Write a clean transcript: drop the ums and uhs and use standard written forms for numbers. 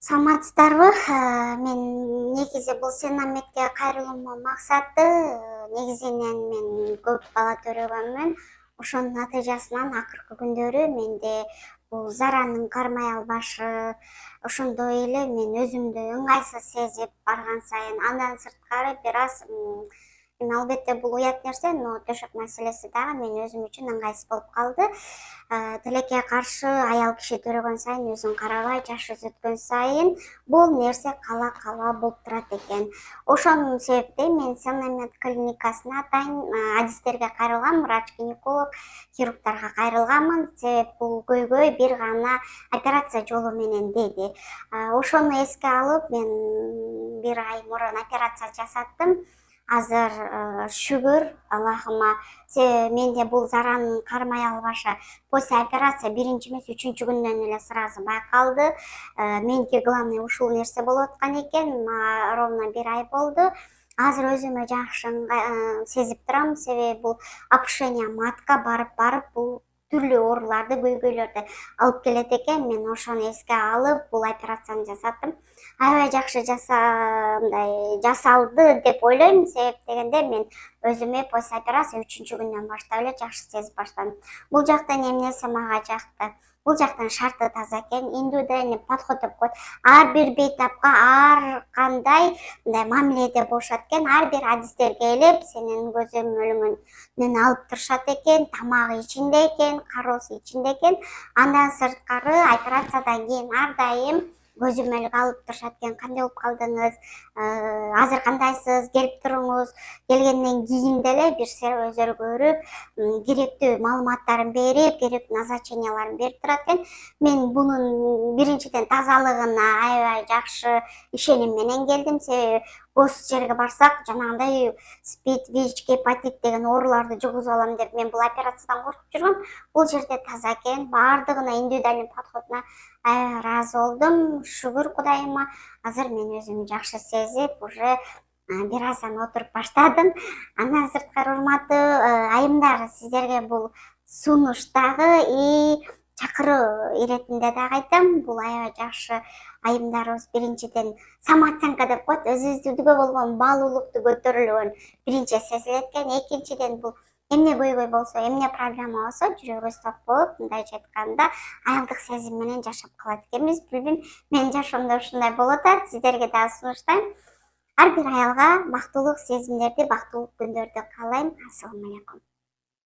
Саламатсыздарбы? Мен негизи бул Сенаметке кайрылуумдун максаты негизинен мен көп бала төрөгөнмүн. Ошонун натыйжасынан акыркы күндөрү менде бул заранын кармай албашы, ошондой эле мен өзүмдү ыңгайсыз сезип барган сайын андан сырткары бир аз эми албетте бул уят нерсе, но төшөк маселеси дагы мен өзүм үчүн ыңгайсыз болуп калды. Тилекке каршы аял киши төрөгөн сайын өзүн карабай, жаш өткөн сайын бул нерсе кала кала болуп турат экен. Ошонун себептен мен Сенамет клиникасына атайын адистерге кайрылгам, врач-гинеколог, хирургдарга кайрылганмын. Себеп бул көйгөй бир гана операция жолу менен деди. Ошону эске алып мен бир ай мурун операция жасаттым. Азыр шүгүр Аллахыма, менде бул заранын кармай албашы после операция биринчи эмес, үчүнчү күндөн эле сразу байкалды. Меники главный ушул нерсе болуп аткан экен. Ровно бир ай болду. Азыр өзүмө жакшы сезип турам, себеби бул опушение матка барып бул түрлүү ооруларды, көйгөйлөрдү алып келет экен. Мен ошону эске алып бул операцияны жасаттым. Аябай жакшы жасалды деп ойлойм. Себеп дегенде мен өзүмө после операция үчүнчү күндөн баштап эле жакшы сезип баштадым. Бул жактан эмнеси мага жакты? Бул жактын шарты таза экен, индивидуальный подход деп коет. Ар бир бейтапка ар кандай мамиледе болушат экен. Ар бир адистер келип, сенин көзөмөлүңдөн алып турушат экен, тамагы ичинде экен, кароосу ичинде экен. Андан сырткары операциядан кийин ар дайым көзөмөлгө алып турушат экен. Кандай болуп калдыңыз? Азыр кандайсыз? Келип туруңуз. Келгенден кийин деле бир өздөрү көрүп, керектүү маалыматтарын берип, керектүү назначенияларын берип турат экен. Мен бунун биринчиден тазалыгына аябай жакшы ишеним менен келдим. Себеби бос жерге барсак, жанагындай спид, ВИЧ, гепатит деген ооруларды жугузуп алам деп мен бул операциядан коркуп жүргөм. Бул жерде таза экен, баардыгына индивидуальный подходуна аябай ыраазы болдум. Шүгүр Кудайыма, азыр мен өзүмдү жакшы сезип, уже бир аздан отуруп баштадым. Андан сырткары урматтуу айымдар, сиздерге бул сунуш дагы и чакыруу иретинде дагы айтам. Бул аябай жакшы айымдарыбыз биринчиден самооценка деп коет, өзүбүзгө болгон баалуулукту көтөрүлгөн биринчи сезилет экен. Экинчиден бул эмне көйгөй болсо, эмне проблема болсо жүрөгүбүз ток болуп, мындайча айтканда, аялдык сезим менен жашап калат экенбиз. Билбейм, менин жашоомдо ушундай болуп атат. Сиздерге дагы сунуштайм. Ар бир аялга бактылык сезимдерди, бактылык күндөрдү каалайм. Ассаламу алейкум.